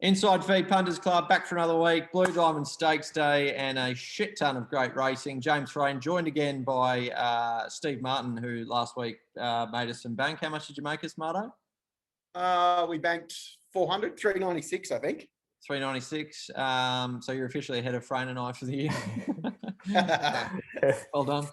Inside Feed Punters Club back for another week. Blue Diamond Stakes Day and a shit ton of great racing. James Frayno joined again by Steve Martin, who last week made us some bank. How much did you make us, Marto? We banked 400, 396, I think. 396. So you're officially ahead of Frayno and I for the year. Well done.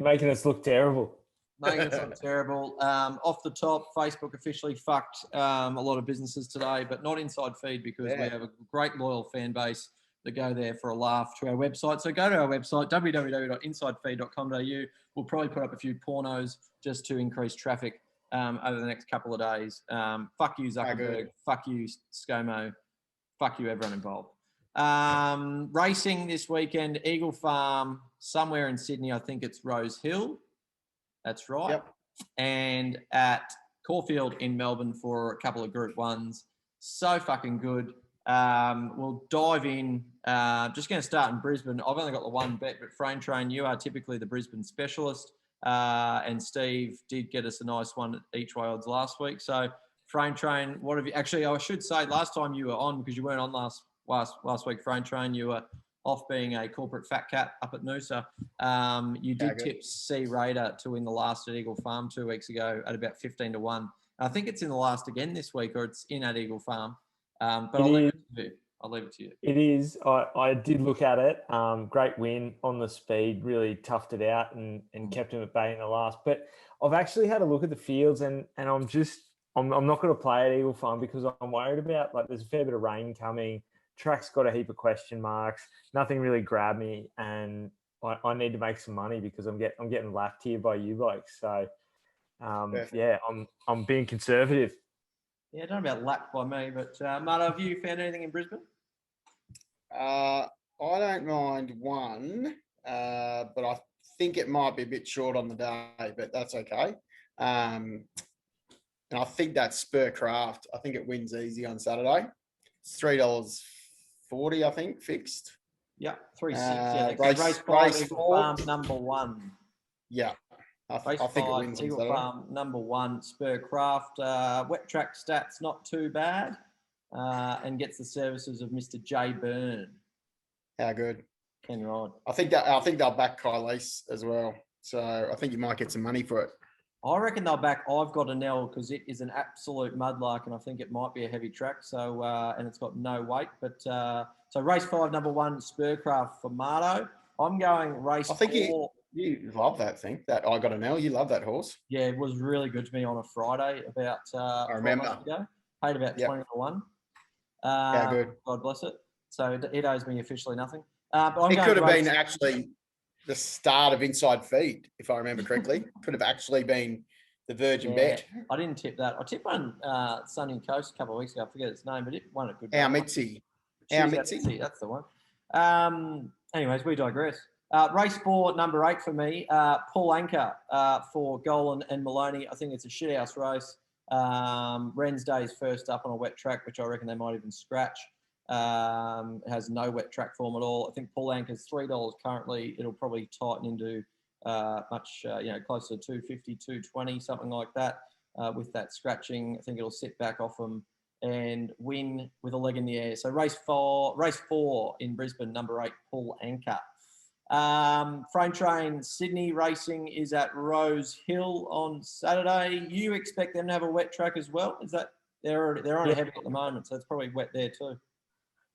Making us look terrible. Making us look terrible. Off the top, Facebook officially fucked a lot of businesses today, but not Inside Feed because we have a great loyal fan base that go there for a laugh to our website. So go to our website, www.insidefeed.com.au. We'll probably put up a few pornos just to increase traffic over the next couple of days. Fuck you, Zuckerberg. Fuck you, ScoMo. Fuck you, everyone involved. Racing this weekend, Eagle Farm, somewhere in Sydney. I think it's Rose Hill. That's right. Yep. And at Caulfield in Melbourne for a couple of Group 1s. So fucking good. We'll dive in. Just going to start in Brisbane. I've only got the one bet, but Frame Train, you are typically the Brisbane specialist. And Steve did get us a nice one at each way odds last week. So Frame Train, what have you... Actually, I should say last time you were on, because you weren't on last week, Frame Train, you were off being a corporate fat cat up at Noosa. You did tip C Raider to win the last at Eagle Farm 2 weeks ago at about 15 to 1. I think it's in the last again this week, or it's in at Eagle Farm. But I'll leave it to you. It is. I did look at it. Great win on the speed, really toughed it out and kept him at bay in the last. But I've actually had a look at the fields and I'm not going to play at Eagle Farm because I'm worried about, like, there's a fair bit of rain coming. Track's got a heap of question marks. Nothing really grabbed me, and I need to make some money because I'm getting lapped here by you blokes. So, I'm being conservative. Yeah, don't know about lapped by me, but Marto, have you found anything in Brisbane? I don't mind one, but I think it might be a bit short on the day, but that's okay. And I think that's Spur Craft. I think it wins easy on Saturday. It's $3.40, I think, fixed. Yeah, 3.6. Yeah, race 5, Eagle Farm, number 1. Yeah, I think it wins. Eagle Farm, number 1, Spur Craft. Wet track stats, not too bad. And gets the services of Mr. J Byrne. How good? Ken Rod. I think they'll back Kylese as well. So I think you might get some money for it. I reckon they'll back I've Got an L because it is an absolute mudlark and I think it might be a heavy track. So and it's got no weight. But so race 5, number 1, Spurcraft for Marto. I'm going race 4. I think you love that thing. That I Got an L. You love that horse. Yeah, it was really good to me on a Friday about I remember. 4 months ago. Paid about 20 to 1. How good. God bless it. So it owes me officially nothing. It could have been actually the start of Inside Feed, if I remember correctly. Could have actually been the Virgin bet. I didn't tip that. I tipped one Sunny Coast a couple of weeks ago. I forget its name, but it won a good Our Mitzi. That's the one. Anyways, we digress. Race 4, number 8 for me. Paul Anchor for Golan and Maloney. I think it's a shithouse race. Wednesday's first up on a wet track, which I reckon they might even scratch. It has no wet track form at all. I think Paul Anchor's $3 currently. It'll probably tighten into much, closer to $2.50, $2.20, something like that. With that scratching, I think it'll sit back off them and win with a leg in the air. So race 4 in Brisbane, number 8, Paul Anchor. Frame Train Sydney racing is at Rose Hill on Saturday. You expect them to have a wet track as well? Is that they're on a heavy at the moment, so it's probably wet there too.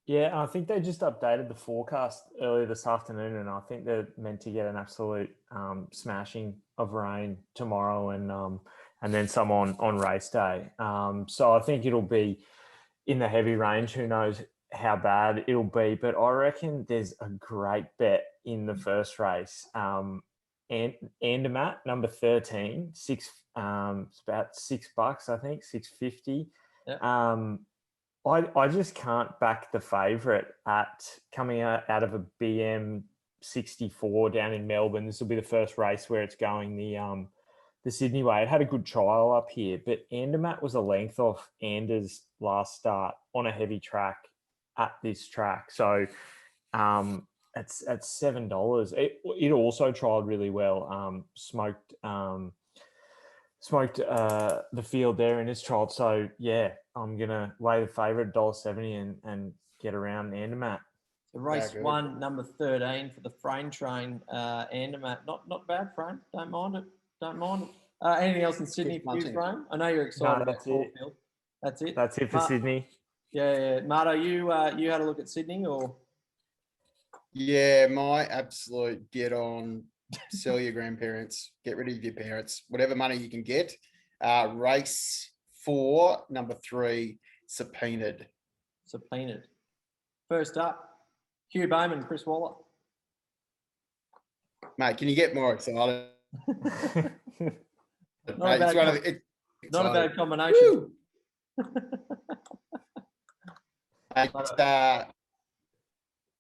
Yeah, I think they just updated the forecast earlier this afternoon, and I think they're meant to get an absolute smashing of rain tomorrow, and then some on race day. So I think it'll be in the heavy range. Who knows how bad it'll be? But I reckon there's a great bet in the first race. Andermatt, number 13, it's about $6, I think, $6.50. Yeah. I just can't back the favourite at coming out of a BM 64 down in Melbourne. This will be the first race where it's going the Sydney way. It had a good trial up here, but Andermatt was a length off Anders last start on a heavy track at this track. So it's at $7. It also trialled really well. Smoked smoked the field there in his trial. So yeah, I'm gonna weigh the favourite $1.70 and get around Andermatt. So race 1, number 13 for the Frayno train, Andermatt. Not bad, Frayno. Don't mind it. Anything else in Sydney for you, Frayno? I know you're excited about Caulfield. That's it. That's it for Sydney. Yeah. Marto, you had a look at Sydney, or? Yeah, my absolute get on. Sell your grandparents. Get rid of your parents. Whatever money you can get. Race 4, number 3, Subpoenaed. First up, Hugh Bowman, Chris Waller. Mate, can you get more excited? Not a bad combination.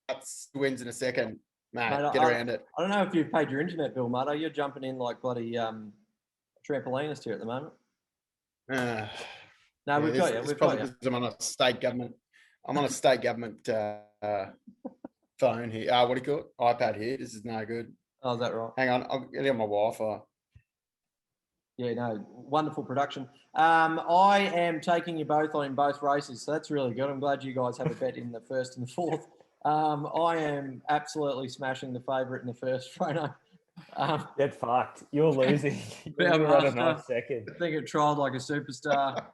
That's wins in a second, mate. Get around it. I don't know if you've paid your internet bill, Marto. You're jumping in like bloody trampolinist here at the moment. No, we've got you. We've got you. I'm on a state government. Phone here. What do you call it? iPad here. This is no good. Oh, is that right? Hang on, I'll get it on my Wi-Fi. Yeah, no, wonderful production. I am taking you both on in both races, so that's really good. I'm glad you guys have a bet in the first and the fourth. I am absolutely smashing the favourite in the first, Frayno. Get fucked. You're losing. You're right a nice second. I think it trialled like a superstar.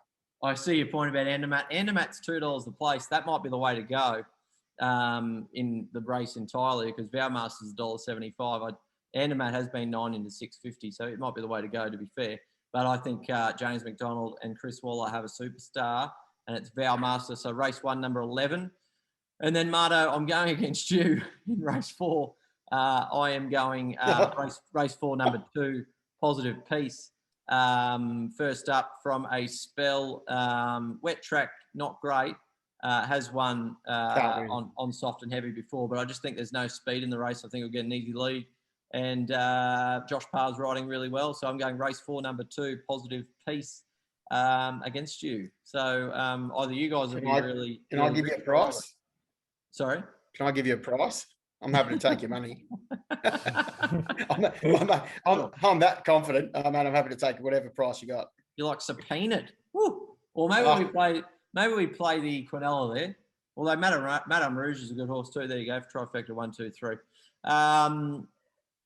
I see your point about Andermatt. Andermatt's $2 the place. That might be the way to go in the race entirely, because Vowmaster's $1.75. Andermatt has been 9 into 650, so it might be the way to go, to be fair. But I think James McDonald and Chris Waller have a superstar, and it's Vowmaster. So race 1, number 11. And then, Marto, I'm going against you in race 4. I am going race 4, number 2, Positive Peace. First up from a spell, wet track, not great. Has won on soft and heavy before, but I just think there's no speed in the race. I think we'll get an easy lead. And Josh Parr's riding really well. So I'm going race 4, number 2, Positive Peace, against you. So either you guys will be really... Can I give you a price? Sorry? Can I give you a price? I'm happy to take your money. I'm that confident. I'm happy to take whatever price you got. You're like Subpoenaed. Woo. Or maybe we play the Quinella there. Although Madame Rouge is a good horse too. There you go. Trifecta 1, 2, 3.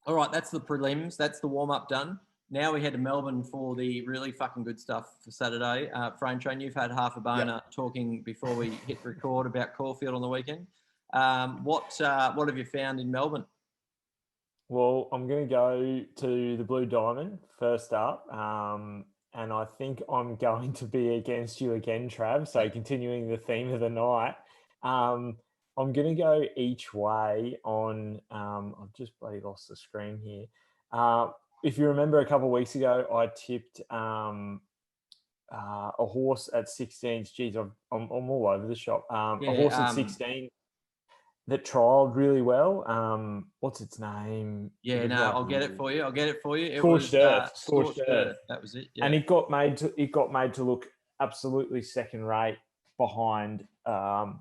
All right, that's the prelims. That's the warm-up done. Now we head to Melbourne for the really fucking good stuff for Saturday. Frayno Train, you've had half a boner talking before we hit record about Caulfield on the weekend. What have you found in Melbourne? Well, I'm going to go to the Blue Diamond first up. And I think I'm going to be against you again, Trav. So continuing the theme of the night. I'm going to go each way on, I've just bloody lost the screen here. If you remember a couple of weeks ago, I tipped a horse at 16. Geez, I'm all over the shop. A horse at 16 that trialled really well. What's its name? Yeah, no, I'll get it for you. It Scorched Earth. That was it. Yeah. And it got made to look absolutely second rate behind a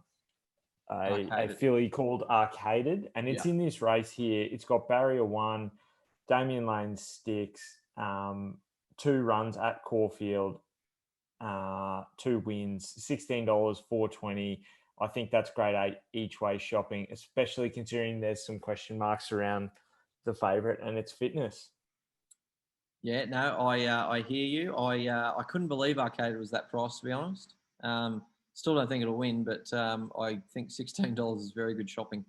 filly called Arcaded, and it's in this race here. It's got barrier 1, Damien Lane sticks, 2 runs at Caulfield, 2 wins, $16, $4.20. I think that's grade 8 each way shopping, especially considering there's some question marks around the favourite and its fitness. Yeah, no, I hear you. I couldn't believe Arcaded was that price, to be honest. Still don't think it'll win, but I think $16 is very good shopping.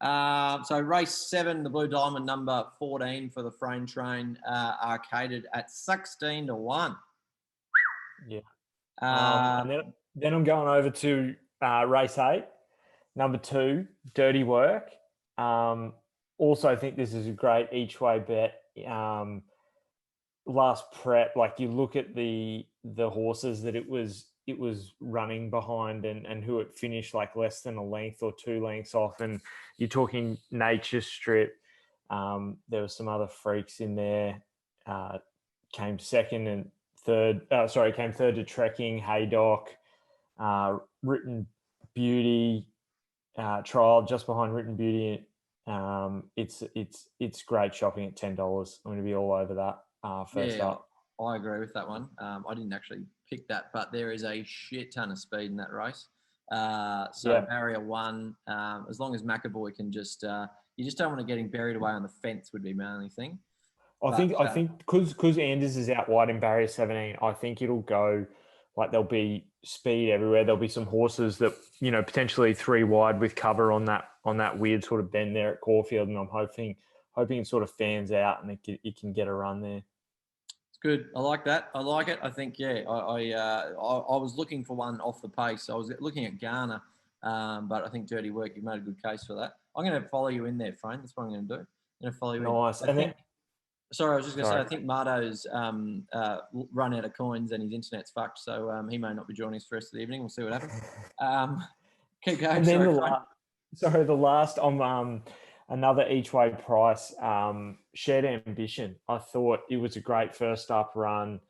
So race 7, the Blue Diamond, number 14 for the Frayno Train, Arcaded at 16 to 1. Yeah. And then I'm going over to race 8, number 2, Dirty Work. Also think this is a great each way bet. Last prep, like you look at the horses that it was running behind and who it finished like less than a length or 2 lengths off, and you're talking Nature Strip. There were some other freaks in there. Came third to Trekking, Haydock, Written Beauty, trial just behind Written Beauty. It's great shopping at $10. I'm going to be all over that first up. I agree with that one. I didn't actually pick that, but there is a shit ton of speed in that race. Barrier 1, as long as McAvoy can just, you just don't want to get him buried away on the fence would be my only thing. I think because Anders is out wide in barrier 17, I think it'll go like there'll be speed everywhere. There'll be some horses that, potentially 3 wide with cover on that weird sort of bend there at Caulfield, and I'm hoping it sort of fans out and it can get a run there. It's good. I like that. I like it. I think, I was looking for one off the pace. I was looking at Garner, but I think Dirty Work, you've made a good case for that. I'm going to follow you in there, Frayne. That's what I'm going to do. I'm going to follow you in. Nice. Sorry, I was just going to say, I think Marto's run out of coins and his internet's fucked, so he may not be joining us for the rest of the evening. We'll see what happens. Keep going. And then the last on another each way price, Shared Ambition. I thought it was a great first up run.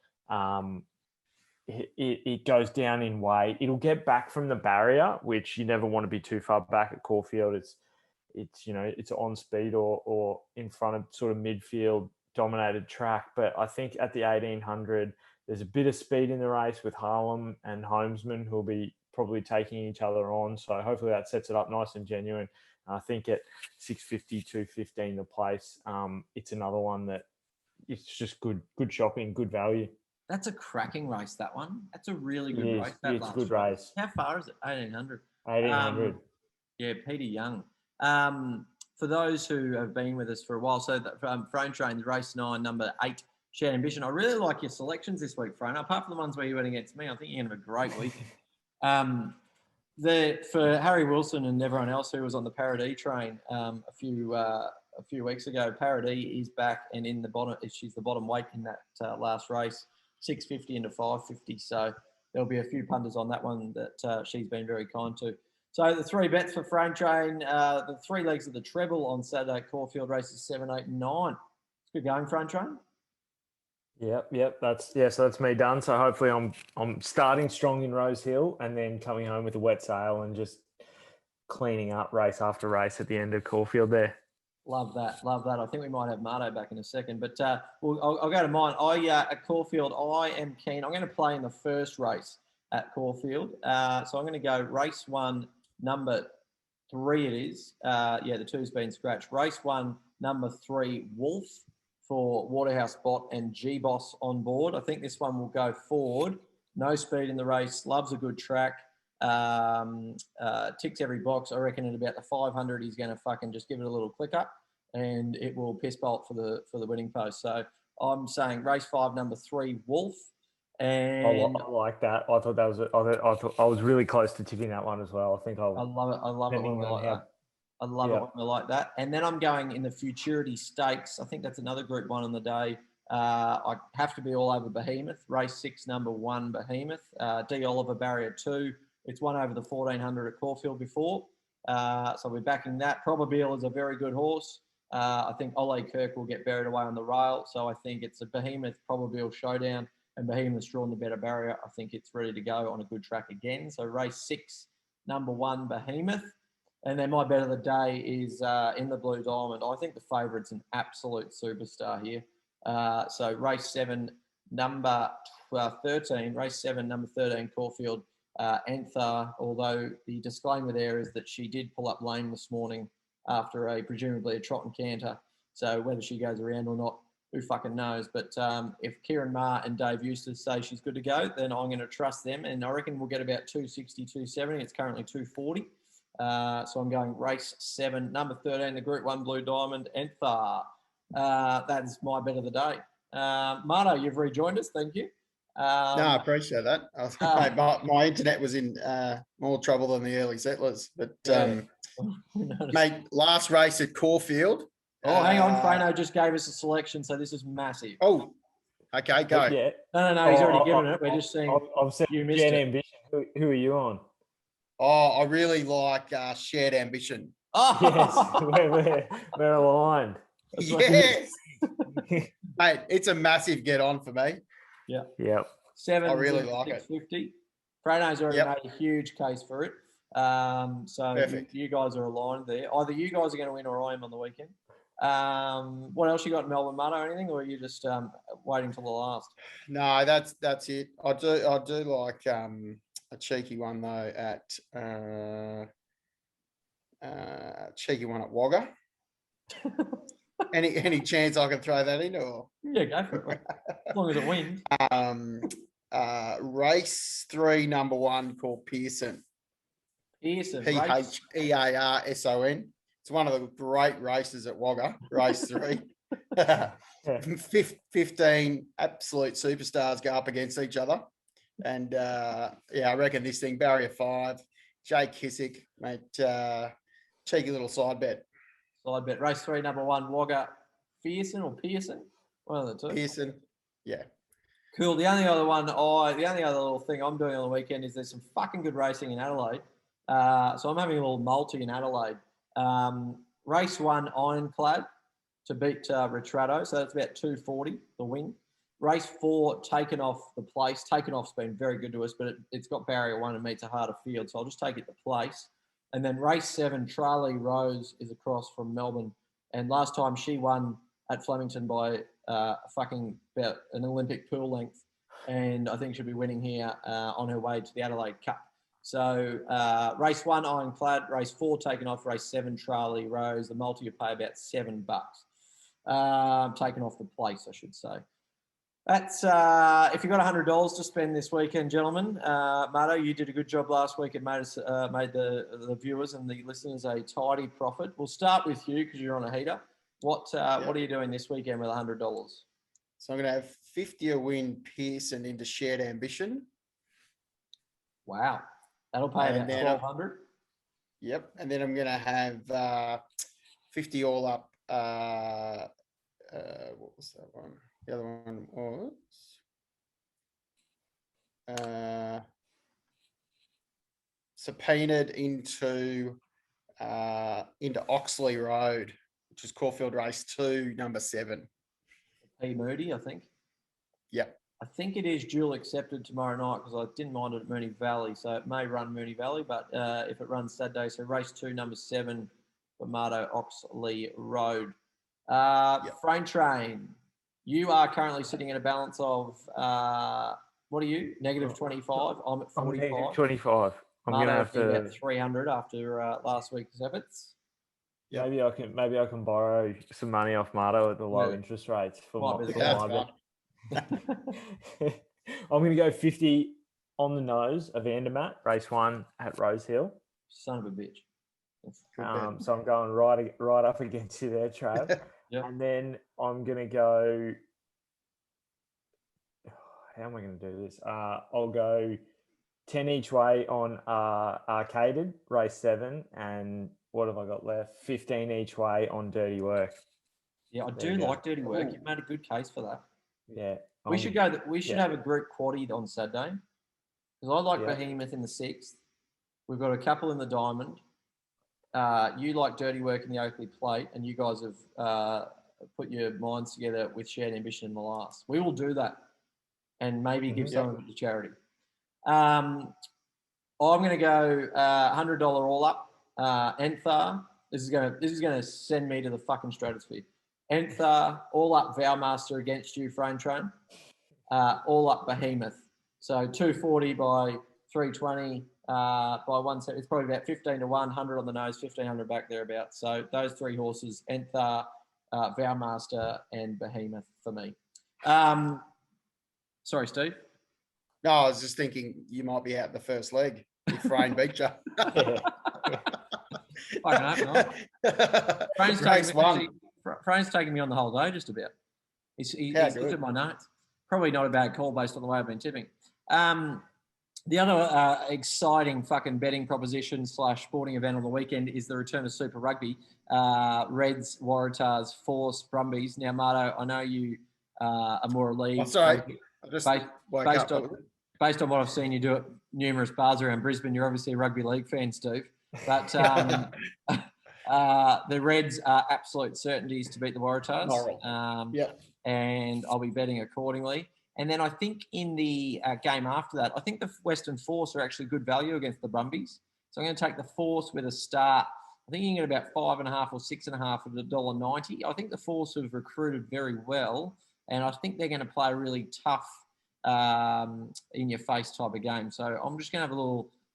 It goes down in weight. It'll get back from the barrier, which you never want to be too far back at Caulfield. It's on speed or in front of sort of midfield dominated track. But I think at the 1800, there's a bit of speed in the race with Harlem and Homesman, who'll be probably taking each other on. So hopefully that sets it up nice and genuine. I think at 650, 215 the place, it's another one that it's just good shopping, good value. That's a cracking race, that one. That's a really good race. It's a good race. How far is it? 1800. 1800. Peter Young. For those who have been with us for a while, so Frayne trains race 9, number 8, Shared Ambition. I really like your selections this week, Frayne. Apart from the ones where you went against me, I think you're going to have a great weekend. For Harry Wilson and everyone else who was on the Paradis train a few weeks ago, Paradis is back and in the bottom. She's the bottom weight in that last race, 650 into 550. So there'll be a few punters on that one that she's been very kind to. So the 3 bets for Frayne train, the 3 legs of the treble on Saturday at Caulfield, races 7, 8, and 9. It's good going, Frayne train. Yep. So that's me done. So hopefully I'm starting strong in Rose Hill and then coming home with a wet sail and just cleaning up race after race at the end of Caulfield there. Love that. I think we might have Marto back in a second, but I'll go to mine. At Caulfield, I am keen. I'm going to play in the first race at Caulfield. So I'm going to go race 1, number 3 it is. The 2's been scratched. Race 1, number 3, Wolf, for Waterhouse Bot and G-Boss on board. I think this one will go forward. No speed in the race. Loves a good track. Ticks every box. I reckon at about the 500, he's going to fucking just give it a little click up and it will piss bolt for the winning post. So I'm saying race 5, number 3, Wolf. And I like that. I thought that was I was really close to tipping that one as well. I love it. I love it when we like that. I love it when we like that. And then I'm going in the Futurity Stakes. I think that's another Group 1 on the day. I have to be all over Behemoth. Race 6, number 1, Behemoth. D. Oliver, barrier 2. It's won over the 1400 at Caulfield before. So we're backing that. Probabeel is a very good horse. I think Ole Kirk will get buried away on the rail. So I think it's a Behemoth Probabeel showdown. And Behemoth's drawn the better barrier. I think it's ready to go on a good track again. So race 6, number 1, Behemoth. And then my bet of the day is in the Blue Diamond. I think the favourite's an absolute superstar here. So race 7, number 13. Race 7, number 13, Caulfield, Anther. Although the disclaimer there is that she did pull up lane this morning after presumably a trot and canter. So whether she goes around or not, who fucking knows? But if Kieran Maher and Dave Eustace say she's good to go, then I'm going to trust them. And I reckon we'll get about 260, 270. It's currently 240. So I'm going race 7, number 13, the Group 1 Blue Diamond, Anther. That is my bet of the day. Marto, you've rejoined us. Thank you. No, I appreciate that. My internet was in more trouble than the early settlers. But, mate, last race at Caulfield. Oh, hang on. Frayno just gave us a selection, so this is massive. Oh, okay, go. Yeah. No, he's already given it. We're just seeing I've said you missed Shared it. Ambition. Who are you on? Oh, I really like Shared Ambition. Oh, Yes, we're aligned. Yes. Mate, it's a massive get on for me. Yep. 7, I really like it. 650. Frayno's already made a huge case for it. So Perfect. you guys are aligned there. Either you guys are going to win or I am on the weekend. What else you got in Melbourne, Marto, or anything, or are you just waiting till the last? No, that's it. I do like a cheeky one though at cheeky one at Wagga. Any chance I can throw that in, or Yeah, go for it. As long as it wins. Race 3, number 1, called Pearson. Pearson. Pearson. It's one of the great races at Wagga. Race 3. 15 absolute superstars go up against each other, and I reckon this thing, barrier 5, Jake Kissick, mate, cheeky little side bet. Side bet. Race 3, number 1, Wagga. Pearson. One of the two. Pearson. Yeah. Cool. The only other little thing I'm doing on the weekend is there's some fucking good racing in Adelaide. So I'm having a little multi in Adelaide. Race 1, Ironclad to beat Retrato. So that's about 240, the win. Race 4, Taken Off the place. Taken Off's been very good to us, but it's got barrier 1 and meets a harder field. So I'll just take it to place. And then race 7, Charlie Rose is across from Melbourne. And last time she won at Flemington by fucking about an Olympic pool length. And I think she'll be winning here on her way to the Adelaide Cup. So race 1, Ironclad. Race 4, Taken Off. Race 7, Charlie Rose. The multi you pay about $7. Taken off the place, I should say. That's if you've got $100 to spend this weekend, gentlemen. Marto, you did a good job last week and made the viewers and the listeners a tidy profit. We'll start with you because you're on a heater. What are you doing this weekend with $100? So I'm going to have 50 a win Pearson into Shared Ambition. Wow, that'll pay about $1,200. Yep, and then I'm going to have 50 all up. What was that one? The other one was subpoenaed into Oxley Road, which is Caulfield Race 2, number 7. P. Moody, I think. Yep. I think it is dual accepted tomorrow night because I didn't mind it at Moonee Valley, so it may run Moonee Valley, but if it runs Saturday, so race 2, number 7, for Marto, Oxley Road. Frame Train, you are currently sitting at a balance of, what are you? Negative 25. I'm at 45. Negative 25. I'm going to have to about 300 after last week's efforts. Yep. Maybe I can borrow some money off Marto at the low interest rates for my bet. I'm going to go 50 on the nose of Andermatt, race 1 at Rosehill. Son of a bitch. So I'm going right up against you there, Trav. Yep. And then I'm going to go. How am I going to do this? I'll go 10 each way on Arcaded, race 7. And what have I got left? 15 each way on Dirty Work. Yeah, I do like Dirty Work. You've made a good case for that. Yeah. We should have a group quaddie on Saturday. Because I like Behemoth in the 6th. We've got a couple in the Diamond. You like Dirty Work in the Oakley Plate, and you guys have put your minds together with Shared Ambition in the last. We will do that and maybe give some of it to charity. I'm going to go $100 all up. Enthar. This is going to send me to the fucking stratosphere. Enthar, all up Vowmaster against you, Frame Train. All up Behemoth. So 240 by 320 by 170. It's probably about 15 to 1, 100 on the nose, 1500 back thereabouts. So those 3 horses, Enthar, Vowmaster, and Behemoth for me. Sorry, Steve. No, I was just thinking you might be out the first leg if Frame beat you. I don't know. Frane's taking me on the whole day just about. He's looked at my notes. Probably not a bad call based on the way I've been tipping. The other exciting fucking betting proposition / sporting event on the weekend is the return of Super Rugby. Reds, Waratahs, Force, Brumbies. Now, Marto, I know you are more a league. Oh, sorry. Based on what I've seen you do at numerous bars around Brisbane, you're obviously a rugby league fan, Steve. But the Reds are absolute certainties to beat the Waratahs. And I'll be betting accordingly. And then I think in the game after that, I think the Western Force are actually good value against the Brumbies. So I'm going to take the Force with a start I think you can get about 5.5 or 6.5 of the $1.90. I think the Force have recruited very well, and I think they're going to play a really tough, in your face type of game. So I'm just going to have a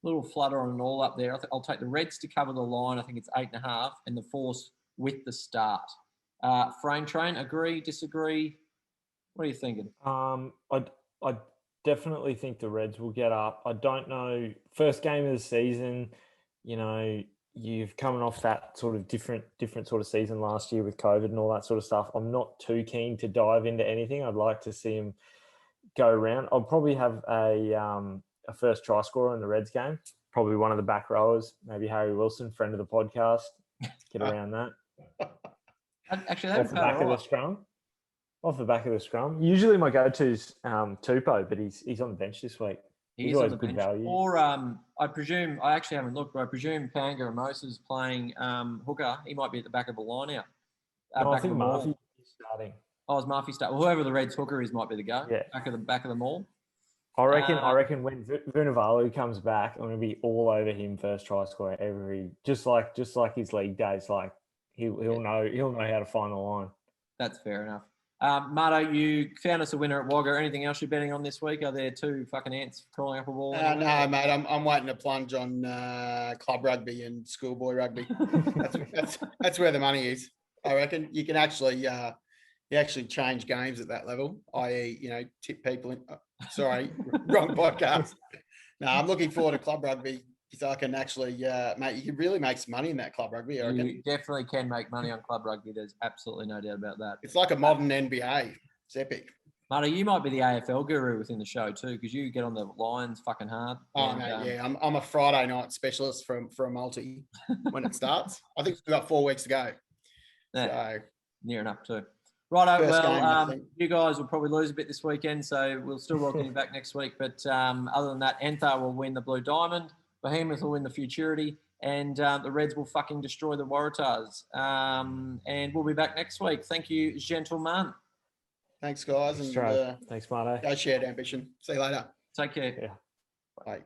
little flutter on it all up there. I'll take the Reds to cover the line. I think it's 8.5, and the Force with the start. Frame Train, agree, disagree? What are you thinking? I definitely think the Reds will get up. I don't know. First game of the season, you've coming off that sort of different sort of season last year with COVID and all that sort of stuff. I'm not too keen to dive into anything. I'd like to see him go around. I'll probably have a first try scorer in the Reds game. Probably one of the back rowers, maybe Harry Wilson, friend of the podcast. Get around that. Actually, off the back of the scrum. Off the back of the scrum. Usually my go-to's Tupou, but he's on the bench this week. He's always good value. Or I presume, I actually haven't looked, but I presume Panga Ramosa's playing hooker. He might be at the back of the line now. No, I think Murphy is starting. Oh, is Murphy starting? Well, whoever the Reds hooker is might be the go. Yeah. Back of the mall. I reckon when Vunivalu comes back, I'm going to be all over him first try scorer just like his league days. Like he'll know how to find the line. That's fair enough. Marto, you found us a winner at Wagga. Anything else you're betting on this week? Are there two fucking ants calling up a ball? No, mate. I'm waiting to plunge on club rugby and schoolboy rugby. That's where the money is. I reckon you can actually change games at that level. I.e., tip people in. Sorry, wrong podcast. No, I'm looking forward to club rugby. So I can actually, mate, you can really make some money in that club rugby. I reckon. You definitely can make money on club rugby. There's absolutely no doubt about that. It's like a modern NBA. It's epic. Marta, you might be the AFL guru within the show too, because you get on the lines fucking hard. Oh, mate, yeah. I'm a Friday night specialist for a multi when it starts. I think we've got 4 weeks to go. Yeah, so near enough too. Righto, you guys will probably lose a bit this weekend, so we'll still welcome you back next week. But other than that, Enthar will win the Blue Diamond. Behemoth will win the Futurity, and the Reds will fucking destroy the Waratahs. And we'll be back next week. Thank you, gentlemen. Thanks, guys. Thanks, Marto. Go shared ambition. See you later. Take care. Yeah. Bye.